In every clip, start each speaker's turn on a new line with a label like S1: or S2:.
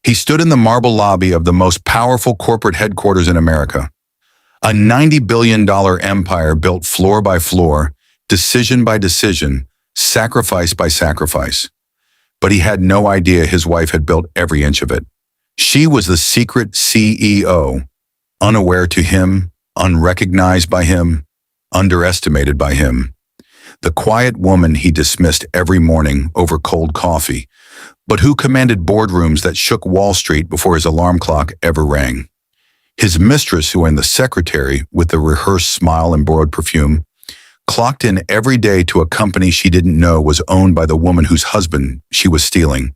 S1: He stood in the marble lobby of the most powerful corporate headquarters in America, a $90 billion empire built floor by floor, decision by decision, sacrifice by sacrifice. But he had no idea his wife had built every inch of it. She was the secret CEO, unaware to him, unrecognized by him, underestimated by him. The quiet woman he dismissed every morning over cold coffee, but who commanded boardrooms that shook Wall Street before his alarm clock ever rang. His mistress, who and the secretary with the rehearsed smile and borrowed perfume, clocked in every day to a company she didn't know was owned by the woman whose husband she was stealing.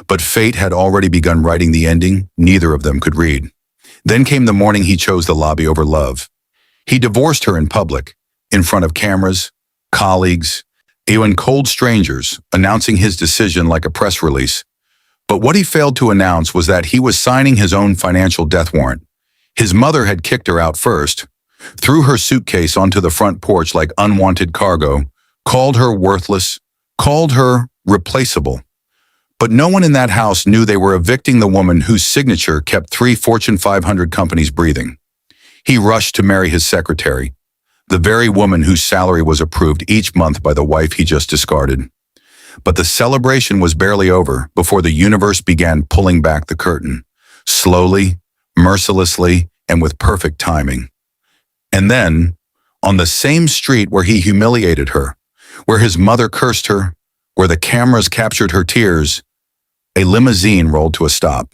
S1: But fate had already begun writing the ending neither of them could read. Then came the morning he chose the lobby over love. He divorced her in public, in front of cameras, colleagues, even cold strangers, announcing his decision like a press release. But what he failed to announce was that he was signing his own financial death warrant. His mother had kicked her out first, threw her suitcase onto the front porch like unwanted cargo, called her worthless, called her replaceable. But no one in that house knew they were evicting the woman whose signature kept 3 Fortune 500 companies breathing. He rushed to marry his secretary, the very woman whose salary was approved each month by the wife he just discarded. But the celebration was barely over before the universe began pulling back the curtain, slowly, mercilessly, and with perfect timing. And then, on the same street where he humiliated her, where his mother cursed her, where the cameras captured her tears, a limousine rolled to a stop.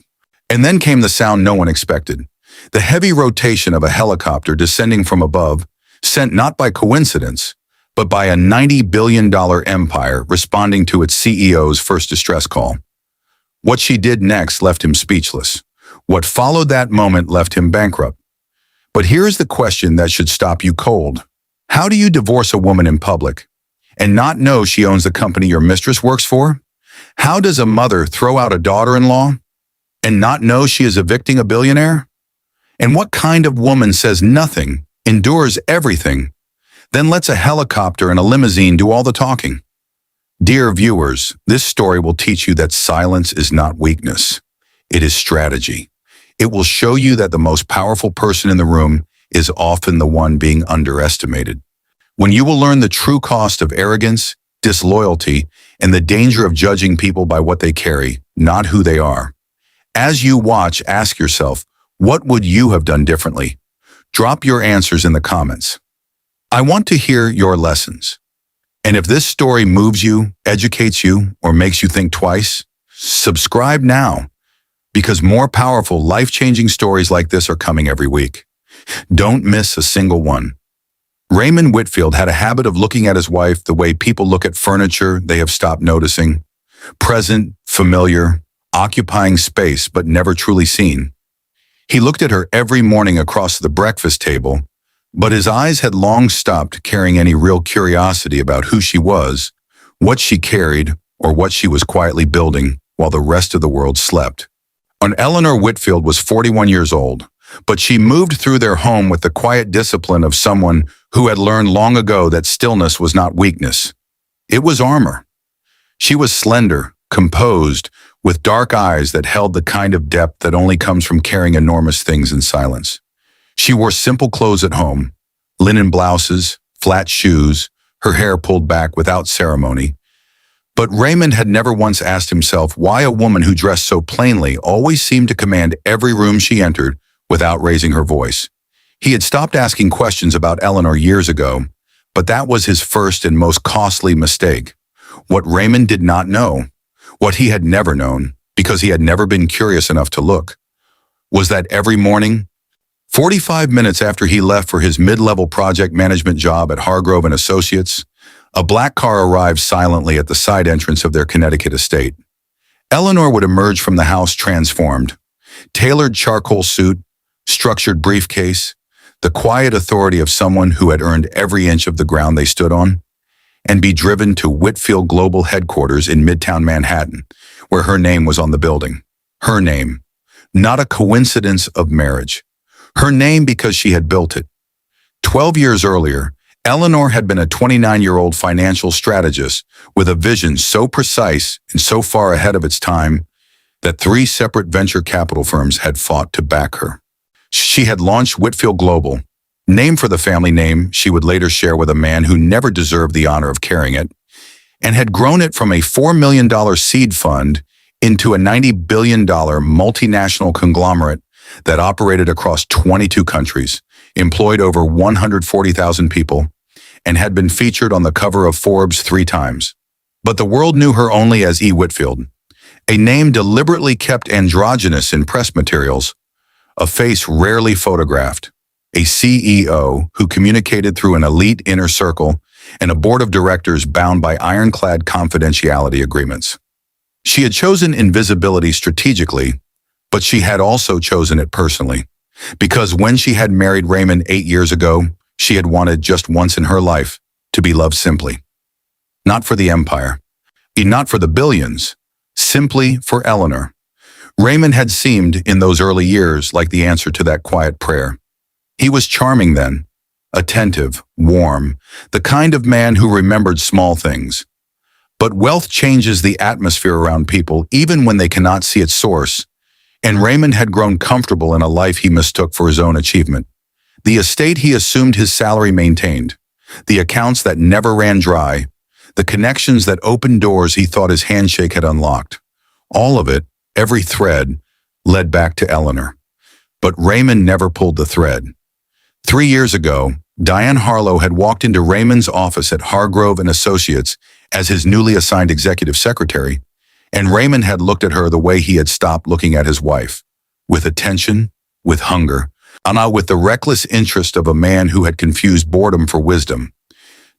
S1: And then came the sound no one expected, the heavy rotation of a helicopter descending from above, sent not by coincidence, but by a $90 billion empire responding to its CEO's first distress call. What she did next left him speechless. What followed that moment left him bankrupt. But here's the question that should stop you cold. How do you divorce a woman in public and not know she owns the company your mistress works for? How does a mother throw out a daughter-in-law and not know she is evicting a billionaire? And what kind of woman says nothing, endures everything, then lets a helicopter and a limousine do all the talking? Dear viewers, this story will teach you that silence is not weakness. It is strategy. It will show you that the most powerful person in the room is often the one being underestimated. When you will learn the true cost of arrogance, disloyalty, and the danger of judging people by what they carry, not who they are. As you watch, ask yourself, what would you have done differently? Drop your answers in the comments. I want to hear your lessons. And if this story moves you, educates you, or makes you think twice, subscribe now, because more powerful, life-changing stories like this are coming every week. Don't miss a single one. Raymond Whitfield had a habit of looking at his wife the way people look at furniture they have stopped noticing. Present, familiar, occupying space but never truly seen. He looked at her every morning across the breakfast table, but his eyes had long stopped carrying any real curiosity about who she was, what she carried, or what she was quietly building while the rest of the world slept. Eleanor Whitfield was 41 years old, but she moved through their home with the quiet discipline of someone who had learned long ago that stillness was not weakness. It was armor. She was slender, composed, with dark eyes that held the kind of depth that only comes from carrying enormous things in silence. She wore simple clothes at home, linen blouses, flat shoes, her hair pulled back without ceremony. But Raymond had never once asked himself why a woman who dressed so plainly always seemed to command every room she entered without raising her voice. He had stopped asking questions about Eleanor years ago, but that was his first and most costly mistake. What Raymond did not know, what he had never known, because he had never been curious enough to look, was that every morning, 45 minutes after he left for his mid-level project management job at Hargrove and Associates, a black car arrived silently at the side entrance of their Connecticut estate. Eleanor would emerge from the house transformed. Tailored charcoal suit, structured briefcase, the quiet authority of someone who had earned every inch of the ground they stood on, and be driven to Whitfield Global Headquarters in Midtown Manhattan, where her name was on the building. Her name, not a coincidence of marriage. Her name because she had built it. 12 years earlier, Eleanor had been a 29-year-old financial strategist with a vision so precise and so far ahead of its time that three separate venture capital firms had fought to back her. She had launched Whitfield Global, named for the family name she would later share with a man who never deserved the honor of carrying it, and had grown it from a $4 million seed fund into a $90 billion multinational conglomerate that operated across 22 countries, employed over 140,000 people, and had been featured on the cover of Forbes 3 times. But the world knew her only as E. Whitfield, a name deliberately kept androgynous in press materials, a face rarely photographed, a CEO who communicated through an elite inner circle, and a board of directors bound by ironclad confidentiality agreements. She had chosen invisibility strategically, but she had also chosen it personally, because when she had married Raymond 8 years ago, she had wanted just once in her life to be loved simply. Not for the empire, not for the billions, simply for Eleanor. Raymond had seemed, in those early years, like the answer to that quiet prayer. He was charming then, attentive, warm, the kind of man who remembered small things. But wealth changes the atmosphere around people even when they cannot see its source, and Raymond had grown comfortable in a life he mistook for his own achievement. The estate he assumed his salary maintained, the accounts that never ran dry, the connections that opened doors he thought his handshake had unlocked. All of it, every thread, led back to Eleanor. But Raymond never pulled the thread. 3 years ago, Diane Harlow had walked into Raymond's office at Hargrove & Associates as his newly assigned executive secretary, and Raymond had looked at her the way he had stopped looking at his wife, with attention, with hunger, and with the reckless interest of a man who had confused boredom for wisdom.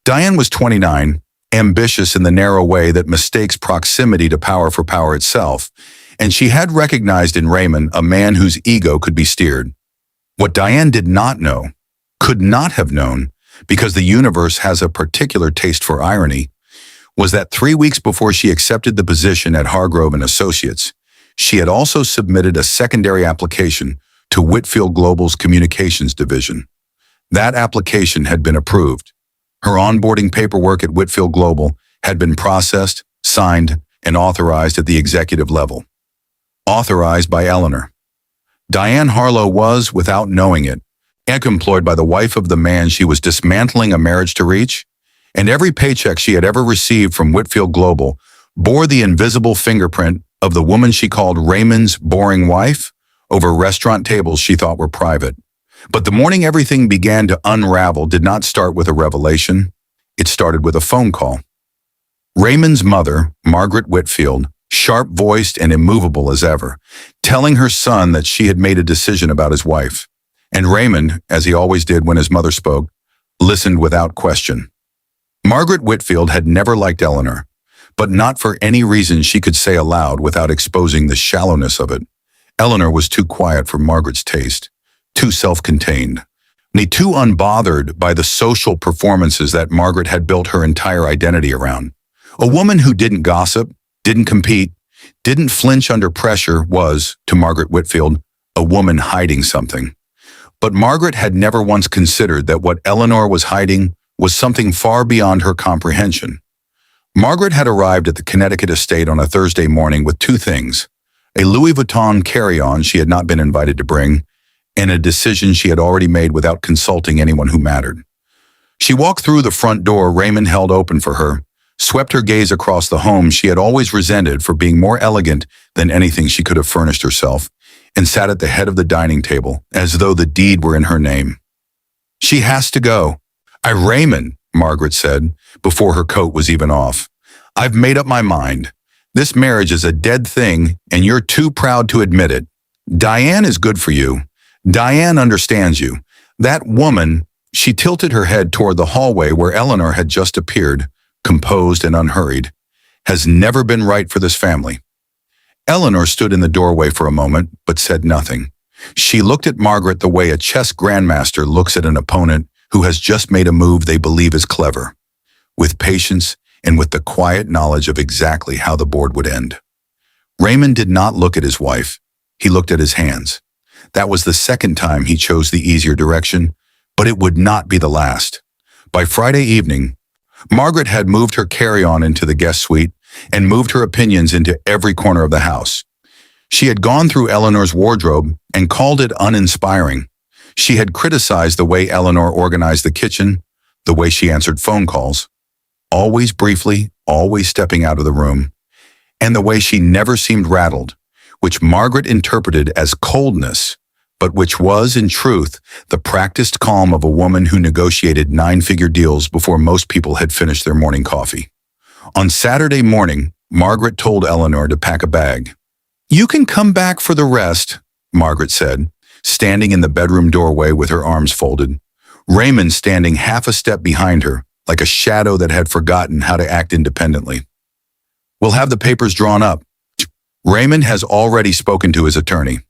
S1: Diane was 29, ambitious in the narrow way that mistakes proximity to power for power itself, and she had recognized in Raymond a man whose ego could be steered. What Diane did not know, could not have known, because the universe has a particular taste for irony, was that 3 weeks before she accepted the position at Hargrove & Associates, she had also submitted a secondary application to Whitfield Global's communications division. That application had been approved. Her onboarding paperwork at Whitfield Global had been processed, signed, and authorized at the executive level. Authorized by Eleanor. Diane Harlow was, without knowing it, employed by the wife of the man she was dismantling a marriage to reach, and every paycheck she had ever received from Whitfield Global bore the invisible fingerprint of the woman she called Raymond's boring wife over restaurant tables she thought were private. But the morning everything began to unravel did not start with a revelation. It started with a phone call. Raymond's mother, Margaret Whitfield, sharp-voiced and immovable as ever, telling her son that she had made a decision about his wife. And Raymond, as he always did when his mother spoke, listened without question. Margaret Whitfield had never liked Eleanor, but not for any reason she could say aloud without exposing the shallowness of it. Eleanor was too quiet for Margaret's taste, too self-contained, and too unbothered by the social performances that Margaret had built her entire identity around. A woman who didn't gossip, didn't compete, didn't flinch under pressure was, to Margaret Whitfield, a woman hiding something. But Margaret had never once considered that what Eleanor was hiding was something far beyond her comprehension. Margaret had arrived at the Connecticut estate on a Thursday morning with 2 things: a Louis Vuitton carry-on she had not been invited to bring, and a decision she had already made without consulting anyone who mattered. She walked through the front door Raymond held open for her, swept her gaze across the home she had always resented for being more elegant than anything she could have furnished herself, and sat at the head of the dining table, as though the deed were in her name. "She has to go." "Raymond," Margaret said, before her coat was even off, "I've made up my mind. This marriage is a dead thing, and you're too proud to admit it. Diane is good for you. Diane understands you. That woman," she tilted her head toward the hallway where Eleanor had just appeared, composed and unhurried, "has never been right for this family." Eleanor stood in the doorway for a moment, but said nothing. She looked at Margaret the way a chess grandmaster looks at an opponent who has just made a move they believe is clever, with patience and with the quiet knowledge of exactly how the board would end. Raymond did not look at his wife. He looked at his hands. That was the second time he chose the easier direction, but it would not be the last. By Friday evening, Margaret had moved her carry-on into the guest suite and moved her opinions into every corner of the house. She had gone through Eleanor's wardrobe and called it uninspiring. She had criticized the way Eleanor organized the kitchen, the way she answered phone calls, always briefly, always stepping out of the room, and the way she never seemed rattled, which Margaret interpreted as coldness, but which was, in truth, the practiced calm of a woman who negotiated nine-figure deals before most people had finished their morning coffee. On Saturday morning, Margaret told Eleanor to pack a bag. "You can come back for the rest," Margaret said, standing in the bedroom doorway with her arms folded. Raymond standing half a step behind her, like a shadow that had forgotten how to act independently. "We'll have the papers drawn up. Raymond has already spoken to his attorney."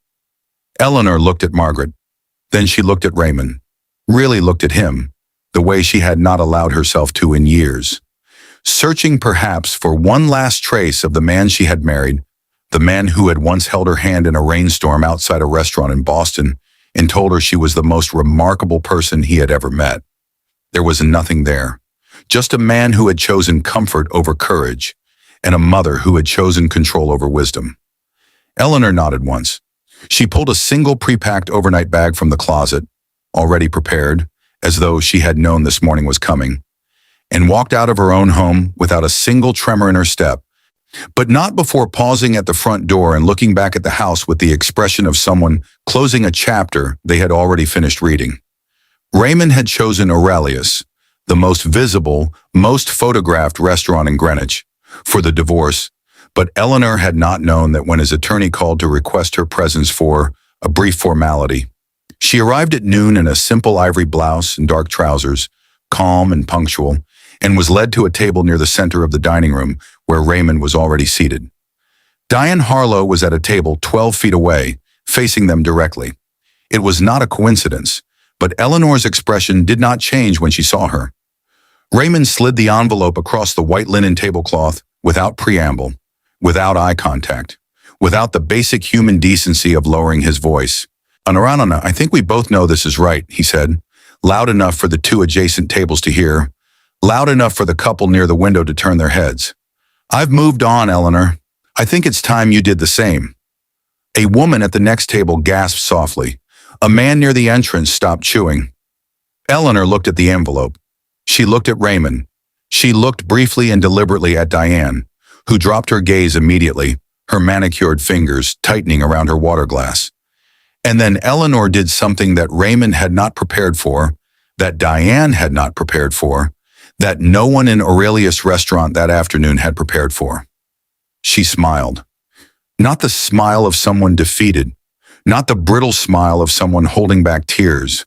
S1: Eleanor looked at Margaret. Then she looked at Raymond. Really looked at him, the way she had not allowed herself to in years. Searching perhaps for one last trace of the man she had married, the man who had once held her hand in a rainstorm outside a restaurant in Boston and told her she was the most remarkable person he had ever met. There was nothing there. Just a man who had chosen comfort over courage, and a mother who had chosen control over wisdom. Eleanor nodded once. She pulled a single pre-packed overnight bag from the closet, already prepared, as though she had known this morning was coming, and walked out of her own home without a single tremor in her step, but not before pausing at the front door and looking back at the house with the expression of someone closing a chapter they had already finished reading. Raymond had chosen Aurelius, the most visible, most photographed restaurant in Greenwich, for the divorce, but Eleanor had not known that when his attorney called to request her presence for a brief formality. She arrived at noon in a simple ivory blouse and dark trousers, calm and punctual, and was led to a table near the center of the dining room where Raymond was already seated. Diane Harlow was at a table 12 feet away, facing them directly. It was not a coincidence, but Eleanor's expression did not change when she saw her. Raymond slid the envelope across the white linen tablecloth without preamble, without eye contact, without the basic human decency of lowering his voice. "Honorana, I think we both know this is right," he said, loud enough for the two adjacent tables to hear, loud enough for the couple near the window to turn their heads. "I've moved on, Eleanor. I think it's time you did the same." A woman at the next table gasped softly. A man near the entrance stopped chewing. Eleanor looked at the envelope. She looked at Raymond. She looked briefly and deliberately at Diane, who dropped her gaze immediately, her manicured fingers tightening around her water glass. And then Eleanor did something that Raymond had not prepared for, that Diane had not prepared for, that no one in Aurelius' restaurant that afternoon had prepared for. She smiled. Not the smile of someone defeated, not the brittle smile of someone holding back tears.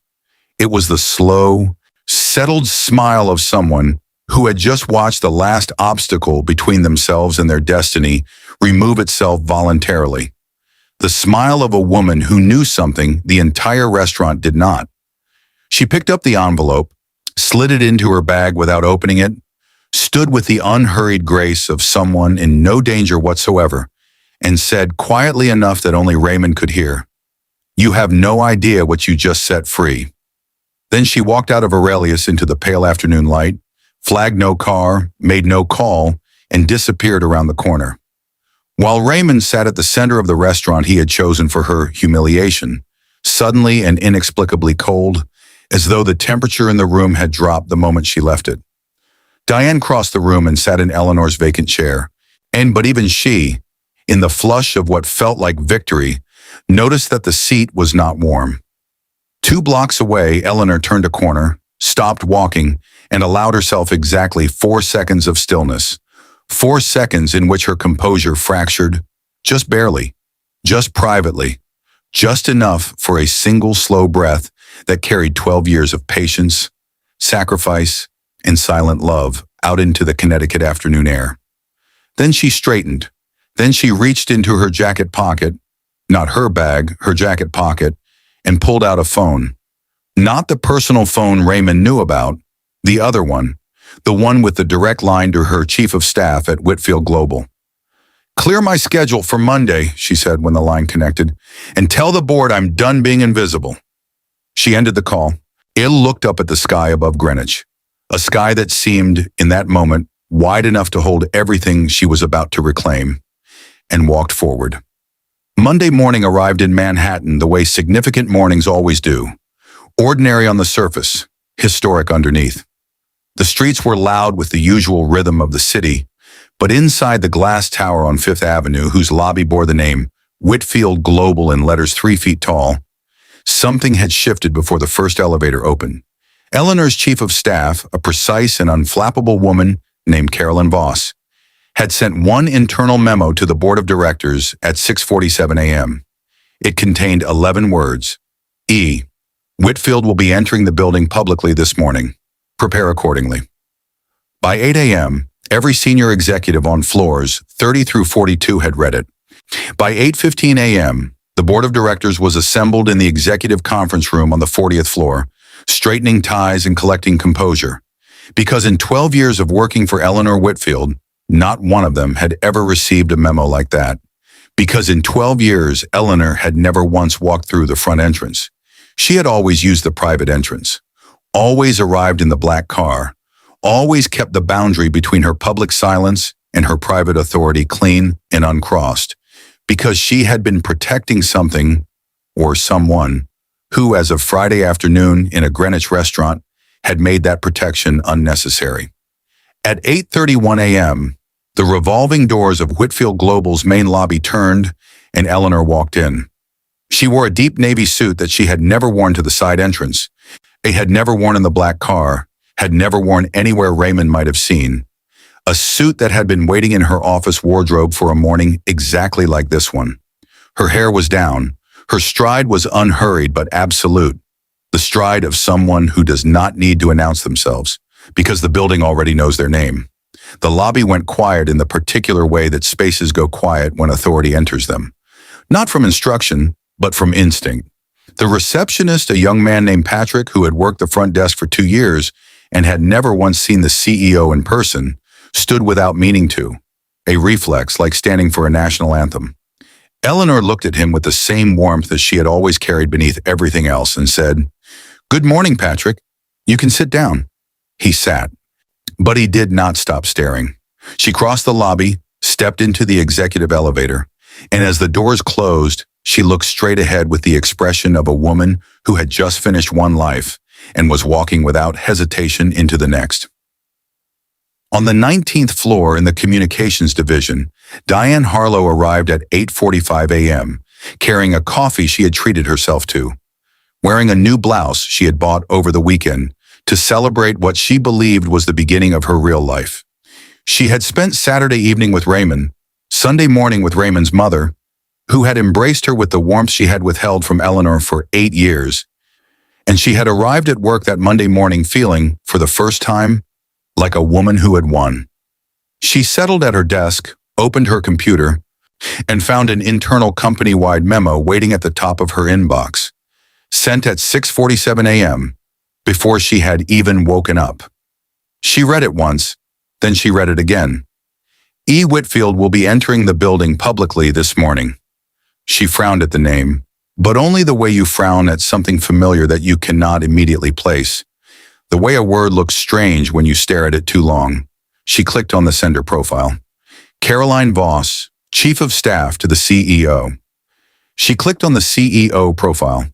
S1: It was the slow, settled smile of someone who had just watched the last obstacle between themselves and their destiny remove itself voluntarily. The smile of a woman who knew something the entire restaurant did not. She picked up the envelope, slid it into her bag without opening it, stood with the unhurried grace of someone in no danger whatsoever, and said quietly enough that only Raymond could hear, "You have no idea what you just set free." Then she walked out of Aurelius into the pale afternoon light, flagged no car, made no call, and disappeared around the corner. While Raymond sat at the center of the restaurant he had chosen for her humiliation, suddenly and inexplicably cold, as though the temperature in the room had dropped the moment she left it. Diane crossed the room and sat in Eleanor's vacant chair, but even she, in the flush of what felt like victory, noticed that the seat was not warm. 2 blocks away, Eleanor turned a corner, stopped walking, and allowed herself exactly 4 seconds of stillness. 4 seconds in which her composure fractured, just barely, just privately, just enough for a single slow breath that carried 12 years of patience, sacrifice, and silent love out into the Connecticut afternoon air. Then she straightened. Then she reached into her jacket pocket, not her bag, her jacket pocket, and pulled out a phone. Not the personal phone Raymond knew about, the other one, the one with the direct line to her chief of staff at Whitfield Global. "Clear my schedule for Monday," she said when the line connected, "and tell the board I'm done being invisible." She ended the call. Il looked up at the sky above Greenwich, a sky that seemed, in that moment, wide enough to hold everything she was about to reclaim, and walked forward. Monday morning arrived in Manhattan the way significant mornings always do. Ordinary on the surface, historic underneath. The streets were loud with the usual rhythm of the city, but inside the glass tower on Fifth Avenue, whose lobby bore the name Whitfield Global in letters 3 feet tall, something had shifted before the first elevator opened. Eleanor's chief of staff, a precise and unflappable woman named Carolyn Voss, had sent one internal memo to the board of directors at 6:47 a.m. It contained 11 words. E. Whitfield will be entering the building publicly this morning. Prepare accordingly. By 8 a.m., every senior executive on floors 30 through 42 had read it. By 8:15 a.m., the board of directors was assembled in the executive conference room on the 40th floor, straightening ties and collecting composure. Because in 12 years of working for Eleanor Whitfield, not one of them had ever received a memo like that. Because in 12 years, Eleanor had never once walked through the front entrance. She had always used the private entrance, always arrived in the black car, always kept the boundary between her public silence and her private authority clean and uncrossed, because she had been protecting something or someone who, as of Friday afternoon in a Greenwich restaurant, had made that protection unnecessary. At 8:31 a.m., the revolving doors of Whitfield Global's main lobby turned and Eleanor walked in. She wore a deep navy suit that she had never worn to the side entrance, had never worn in the black car, had never worn anywhere Raymond might have seen. A suit that had been waiting in her office wardrobe for a morning exactly like this one. Her hair was down. Her stride was unhurried but absolute. The stride of someone who does not need to announce themselves, because the building already knows their name. The lobby went quiet in the particular way that spaces go quiet when authority enters them. Not from instruction, but from instinct. The receptionist, a young man named Patrick, who had worked the front desk for 2 years and had never once seen the CEO in person, stood without meaning to, a reflex like standing for a national anthem. Eleanor looked at him with the same warmth that she had always carried beneath everything else and said, "Good morning, Patrick. You can sit down." He sat, but he did not stop staring. She crossed the lobby, stepped into the executive elevator, and as the doors closed, she looked straight ahead with the expression of a woman who had just finished one life and was walking without hesitation into the next. On the 19th floor in the communications division, Diane Harlow arrived at 8:45 a.m., carrying a coffee she had treated herself to, wearing a new blouse she had bought over the weekend to celebrate what she believed was the beginning of her real life. She had spent Saturday evening with Raymond, Sunday morning with Raymond's mother, who had embraced her with the warmth she had withheld from Eleanor for 8 years, and she had arrived at work that Monday morning feeling, for the first time, like a woman who had won. She settled at her desk, opened her computer, and found an internal company-wide memo waiting at the top of her inbox, sent at 6:47 a.m., before she had even woken up. She read it once, then she read it again. E. Whitfield will be entering the building publicly this morning. She frowned at the name, but only the way you frown at something familiar that you cannot immediately place. The way a word looks strange when you stare at it too long. She clicked on the sender profile. Caroline Voss, Chief of Staff to the CEO. She clicked on the CEO profile.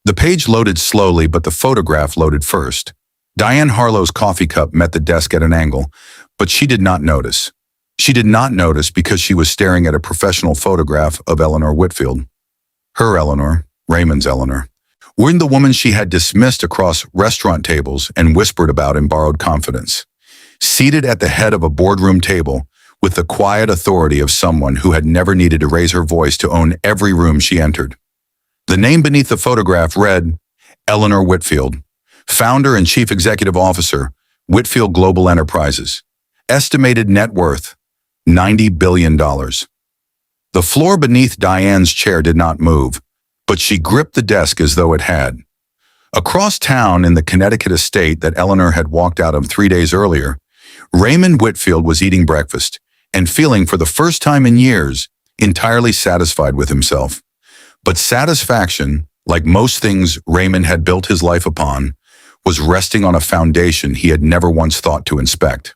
S1: The page loaded slowly, but the photograph loaded first. Diane Harlow's coffee cup met the desk at an angle, but she did not notice. She did not notice because she was staring at a professional photograph of Eleanor Whitfield. Her Eleanor, Raymond's Eleanor, weren't the woman she had dismissed across restaurant tables and whispered about in borrowed confidence. Seated at the head of a boardroom table, with the quiet authority of someone who had never needed to raise her voice to own every room she entered. The name beneath the photograph read, Eleanor Whitfield, Founder and Chief Executive Officer, Whitfield Global Enterprises. Estimated net worth, $90 billion. The floor beneath Diane's chair did not move, but she gripped the desk as though it had. Across town in the Connecticut estate that Eleanor had walked out of 3 days earlier, Raymond Whitfield was eating breakfast and feeling for the first time in years entirely satisfied with himself. But satisfaction, like most things Raymond had built his life upon, was resting on a foundation he had never once thought to inspect.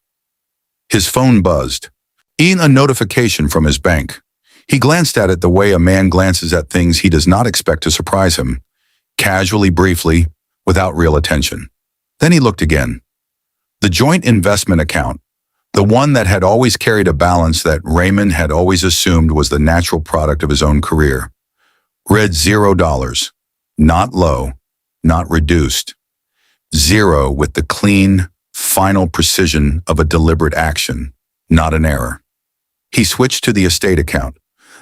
S1: His phone buzzed. A notification from his bank. He glanced at it the way a man glances at things he does not expect to surprise him, casually, briefly, without real attention. Then he looked again. The joint investment account, the one that had always carried a balance that Raymond had always assumed was the natural product of his own career, read $0, not low, not reduced. Zero with the clean, final precision of a deliberate action, not an error. He switched to the estate account,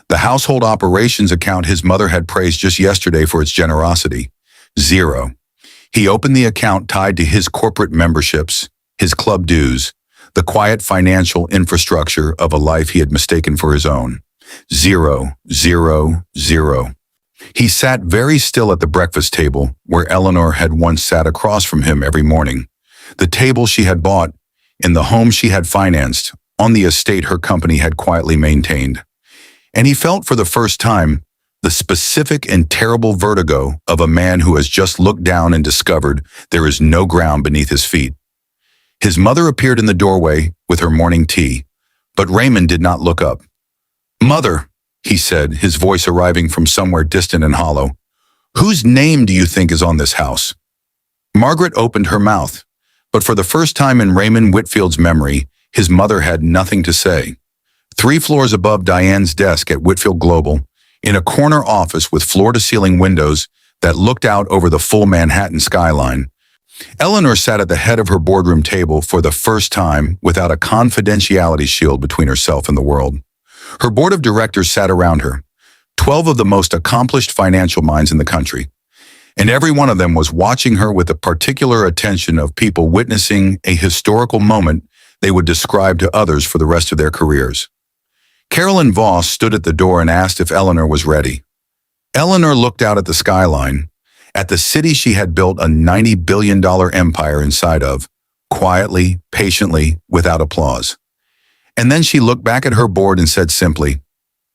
S1: the household operations account his mother had praised just yesterday for its generosity. Zero. He opened the account tied to his corporate memberships, his club dues, the quiet financial infrastructure of a life he had mistaken for his own. Zero, zero, zero. He sat very still at the breakfast table where Eleanor had once sat across from him every morning, the table she had bought, in the home she had financed, on the estate her company had quietly maintained. And he felt for the first time the specific and terrible vertigo of a man who has just looked down and discovered there is no ground beneath his feet. His mother appeared in the doorway with her morning tea, but Raymond did not look up. "Mother," he said, his voice arriving from somewhere distant and hollow, "whose name do you think is on this house?" Margaret opened her mouth, but for the first time in Raymond Whitfield's memory, his mother had nothing to say. 3 floors above Diane's desk at Whitfield Global, in a corner office with floor-to-ceiling windows that looked out over the full Manhattan skyline, Eleanor sat at the head of her boardroom table for the first time without a confidentiality shield between herself and the world. Her board of directors sat around her, 12 of the most accomplished financial minds in the country, and every one of them was watching her with the particular attention of people witnessing a historical moment they would describe to others for the rest of their careers. Carolyn Voss stood at the door and asked if Eleanor was ready. Eleanor looked out at the skyline, at the city she had built a $90 billion empire inside of, quietly, patiently, without applause. And then she looked back at her board and said simply,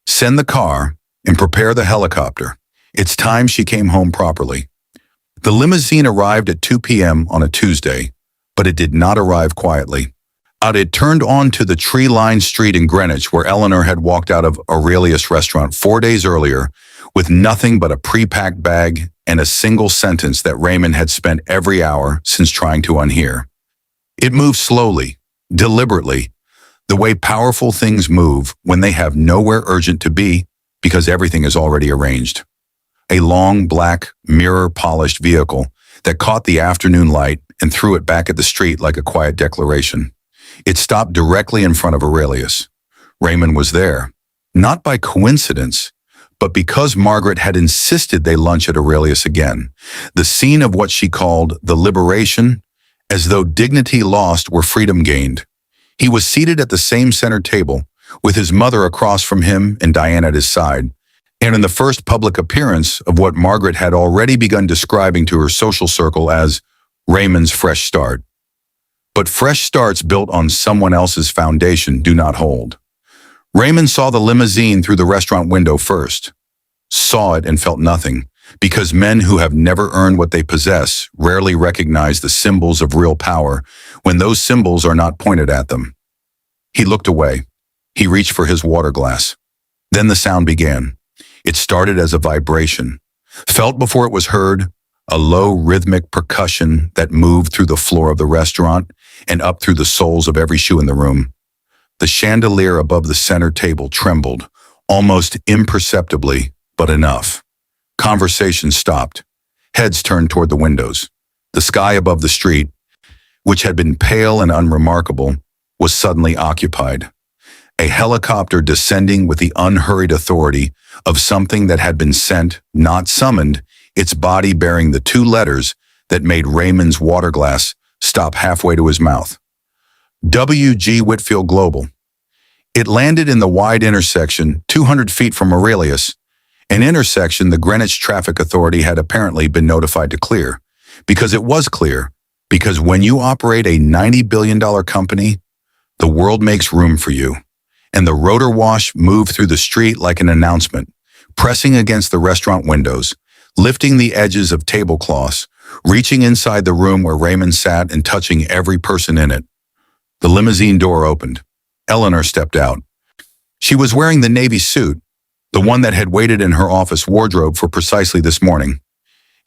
S1: "Send the car and prepare the helicopter. It's time she came home properly." The limousine arrived at 2 p.m. on a Tuesday, but it did not arrive quietly. It turned onto the tree-lined street in Greenwich where Eleanor had walked out of Aurelius restaurant 4 days earlier with nothing but a pre-packed bag and a single sentence that Raymond had spent every hour since trying to unhear. It moved slowly, deliberately, the way powerful things move when they have nowhere urgent to be because everything is already arranged. A long, black, mirror-polished vehicle that caught the afternoon light and threw it back at the street like a quiet declaration. It stopped directly in front of Aurelius. Raymond was there, not by coincidence, but because Margaret had insisted they lunch at Aurelius again, the scene of what she called the liberation, as though dignity lost were freedom gained. He was seated at the same center table, with his mother across from him and Diane at his side, and in the first public appearance of what Margaret had already begun describing to her social circle as Raymond's fresh start. But fresh starts built on someone else's foundation do not hold. Raymond saw the limousine through the restaurant window first, saw it and felt nothing, because men who have never earned what they possess rarely recognize the symbols of real power when those symbols are not pointed at them. He looked away. He reached for his water glass. Then the sound began. It started as a vibration, felt before it was heard, a low rhythmic percussion that moved through the floor of the restaurant and up through the soles of every shoe in the room. The chandelier above the center table trembled, almost imperceptibly, but enough. Conversation stopped. Heads turned toward the windows. The sky above the street, which had been pale and unremarkable, was suddenly occupied. A helicopter descending with the unhurried authority of something that had been sent, not summoned, its body bearing the 2 letters that made Raymond's water glass stop halfway to his mouth. W.G. Whitfield Global. It landed in the wide intersection 200 feet from Aurelius, an intersection the Greenwich Traffic Authority had apparently been notified to clear, because it was clear, because when you operate a $90 billion company, the world makes room for you, and the rotor wash moved through the street like an announcement, pressing against the restaurant windows, lifting the edges of tablecloths, reaching inside the room where Raymond sat and touching every person in it. The limousine door opened. Eleanor stepped out. She was wearing the navy suit, the one that had waited in her office wardrobe for precisely this morning.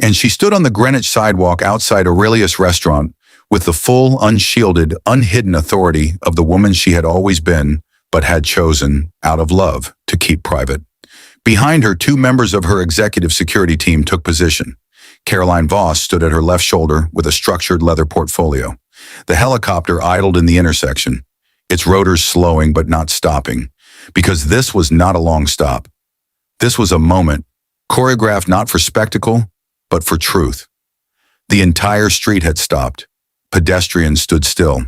S1: And she stood on the Greenwich sidewalk outside Aurelius' restaurant with the full, unshielded, unhidden authority of the woman she had always been, but had chosen, out of love, to keep private. Behind her, two members of her executive security team took position. Caroline Voss stood at her left shoulder with a structured leather portfolio. The helicopter idled in the intersection, its rotors slowing but not stopping, because this was not a long stop. This was a moment, choreographed not for spectacle, but for truth. The entire street had stopped. Pedestrians stood still.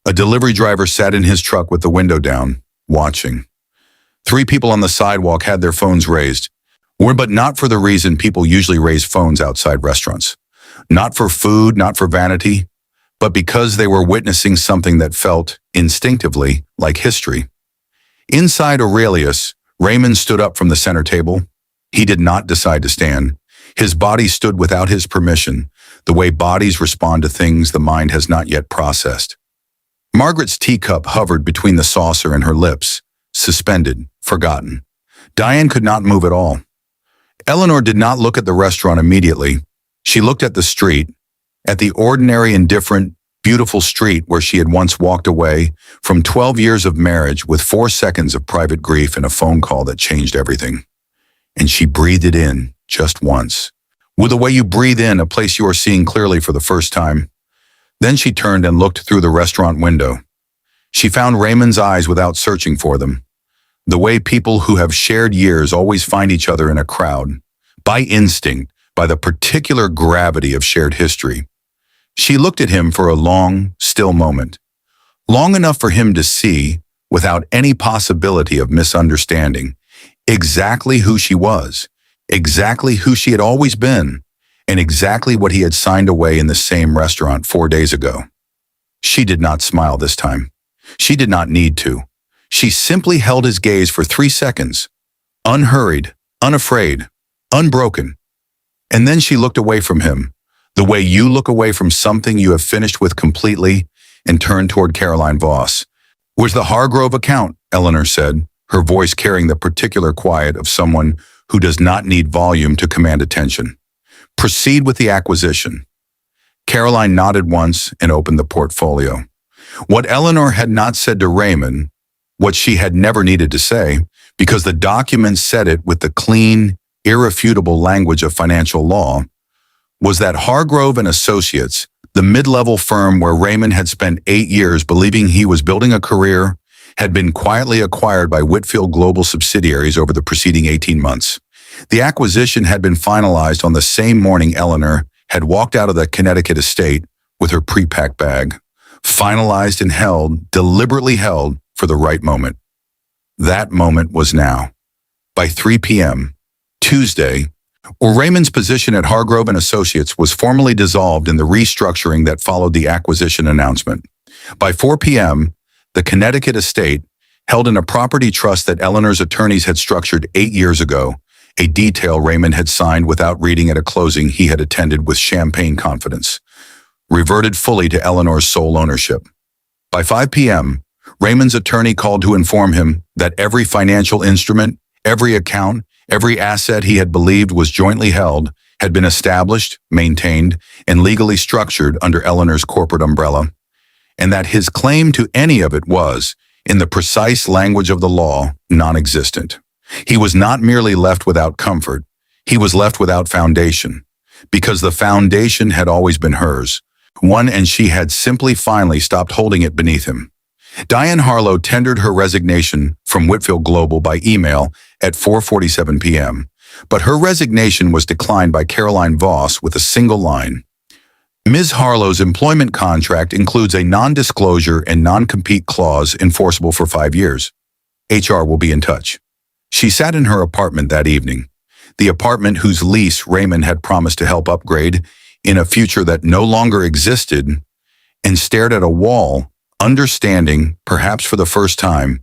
S1: A delivery driver sat in his truck with the window down, watching. Three people on the sidewalk had their phones raised, but not for the reason people usually raise phones outside restaurants. Not for food, not for vanity, but because they were witnessing something that felt, instinctively, like history. Inside Aurelius, Raymond stood up from the center table. He did not decide to stand. His body stood without his permission, the way bodies respond to things the mind has not yet processed. Margaret's teacup hovered between the saucer and her lips, suspended, forgotten. Diane could not move at all. Eleanor did not look at the restaurant immediately. She looked at the street, at the ordinary, indifferent, beautiful street where she had once walked away from 12 years of marriage with 4 seconds of private grief and a phone call that changed everything. And she breathed it in, just once, with the way you breathe in a place you are seeing clearly for the first time. Then she turned and looked through the restaurant window. She found Raymond's eyes without searching for them, the way people who have shared years always find each other in a crowd, by instinct, by the particular gravity of shared history. She looked at him for a long, still moment, long enough for him to see, without any possibility of misunderstanding, exactly who she was, exactly who she had always been, and exactly what he had signed away in the same restaurant 4 days ago. She did not smile this time. She did not need to. She simply held his gaze for 3 seconds, unhurried, unafraid, unbroken. And then she looked away from him, the way you look away from something you have finished with completely, and turned toward Caroline Voss. "Was the Hargrove account," Eleanor said, her voice carrying the particular quiet of someone who does not need volume to command attention. "Proceed with the acquisition." Caroline nodded once and opened the portfolio. What Eleanor had not said to Raymond, what she had never needed to say, because the document said it with the clean, irrefutable language of financial law, was that Hargrove and Associates, the mid-level firm where Raymond had spent 8 years believing he was building a career, had been quietly acquired by Whitfield Global subsidiaries over the preceding 18 months. The acquisition had been finalized on the same morning Eleanor had walked out of the Connecticut estate with her pre-packed bag, finalized and held, deliberately held, for the right moment. That moment was now. By 3 p.m., Tuesday, Raymond's position at Hargrove and Associates was formally dissolved in the restructuring that followed the acquisition announcement. By 4 p.m., the Connecticut estate, held in a property trust that Eleanor's attorneys had structured 8 years ago, a detail Raymond had signed without reading at a closing he had attended with champagne confidence, reverted fully to Eleanor's sole ownership. By 5 p.m., Raymond's attorney called to inform him that every financial instrument, every account, every asset he had believed was jointly held had been established, maintained, and legally structured under Eleanor's corporate umbrella, and that his claim to any of it was, in the precise language of the law, non-existent. He was not merely left without comfort, he was left without foundation, because the foundation had always been hers, and she had simply finally stopped holding it beneath him. Diane Harlow tendered her resignation from Whitfield Global by email at 4:47 p.m., but her resignation was declined by Caroline Voss with a single line. Ms. Harlow's employment contract includes a non-disclosure and non-compete clause enforceable for 5 years. HR will be in touch. She sat in her apartment that evening, the apartment whose lease Raymond had promised to help upgrade in a future that no longer existed, and stared at a wall, understanding, perhaps for the first time,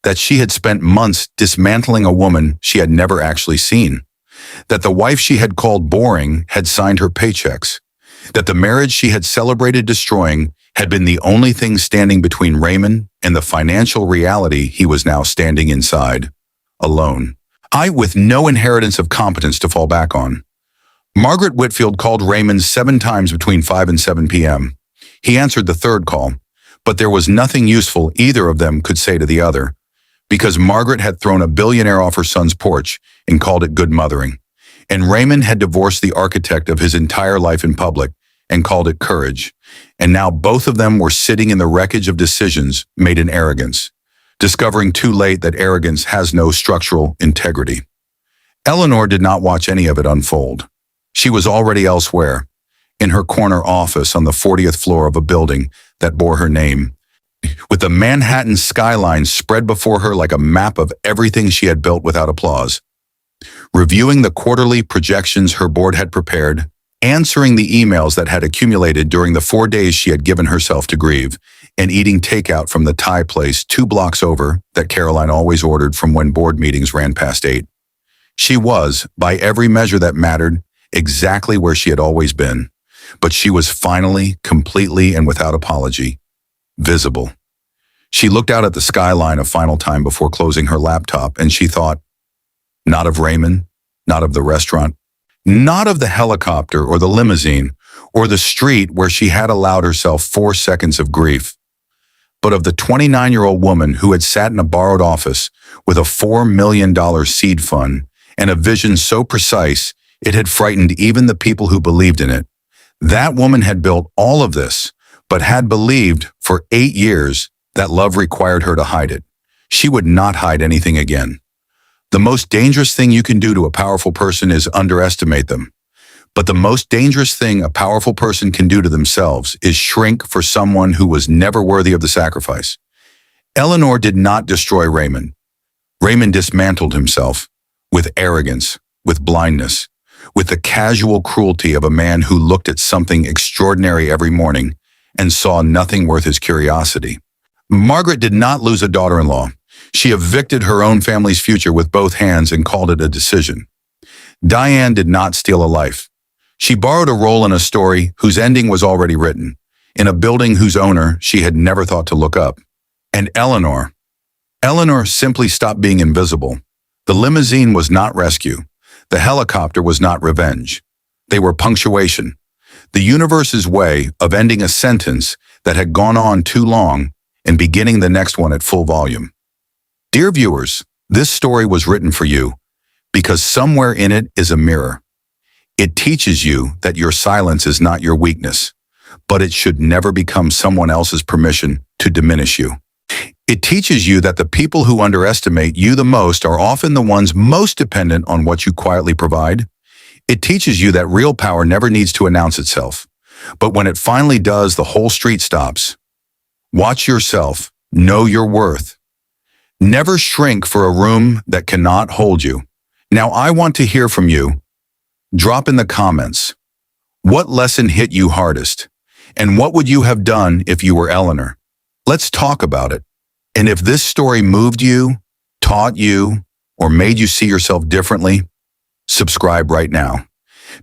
S1: that she had spent months dismantling a woman she had never actually seen, that the wife she had called boring had signed her paychecks, that the marriage she had celebrated destroying had been the only thing standing between Raymond and the financial reality he was now standing inside, alone, With no inheritance of competence to fall back on. Margaret Whitfield called Raymond 7 times between 5 and 7 p.m. He answered the third call, but there was nothing useful either of them could say to the other, because Margaret had thrown a billionaire off her son's porch and called it good mothering, and Raymond had divorced the architect of his entire life in public and called it courage, and now both of them were sitting in the wreckage of decisions made in arrogance, discovering too late that arrogance has no structural integrity. Eleanor did not watch any of it unfold. She was already elsewhere, in her corner office on the 40th floor of a building that bore her name, with the Manhattan skyline spread before her like a map of everything she had built without applause. Reviewing the quarterly projections her board had prepared, answering the emails that had accumulated during the 4 days she had given herself to grieve, and eating takeout from the Thai place 2 blocks over that Caroline always ordered from when board meetings ran past 8. She was, by every measure that mattered, exactly where she had always been, but she was finally, completely and without apology, visible. She looked out at the skyline a final time before closing her laptop, and she thought, not of Raymond, not of the restaurant, not of the helicopter or the limousine or the street where she had allowed herself 4 seconds of grief, but of the 29-year-old woman who had sat in a borrowed office with a $4 million seed fund and a vision so precise it had frightened even the people who believed in it. That woman had built all of this, but had believed for 8 years that love required her to hide it. She would not hide anything again. The most dangerous thing you can do to a powerful person is underestimate them. But the most dangerous thing a powerful person can do to themselves is shrink for someone who was never worthy of the sacrifice. Eleanor did not destroy Raymond. Raymond dismantled himself with arrogance, with blindness, with the casual cruelty of a man who looked at something extraordinary every morning and saw nothing worth his curiosity. Margaret did not lose a daughter-in-law. She evicted her own family's future with both hands and called it a decision. Diane did not steal a life. She borrowed a role in a story whose ending was already written, in a building whose owner she had never thought to look up. And Eleanor simply stopped being invisible. The limousine was not rescue. The helicopter was not revenge. They were punctuation, the universe's way of ending a sentence that had gone on too long and beginning the next one at full volume. Dear viewers, this story was written for you because somewhere in it is a mirror. It teaches you that your silence is not your weakness, but it should never become someone else's permission to diminish you. It teaches you that the people who underestimate you the most are often the ones most dependent on what you quietly provide. It teaches you that real power never needs to announce itself, but when it finally does, the whole street stops. Watch yourself, know your worth. Never shrink for a room that cannot hold you. Now I want to hear from you. Drop in the comments. What lesson hit you hardest? And what would you have done if you were Eleanor? Let's talk about it. And if this story moved you, taught you, or made you see yourself differently, subscribe right now.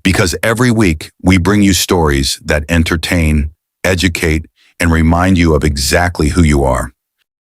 S1: Because every week we bring you stories that entertain, educate, and remind you of exactly who you are.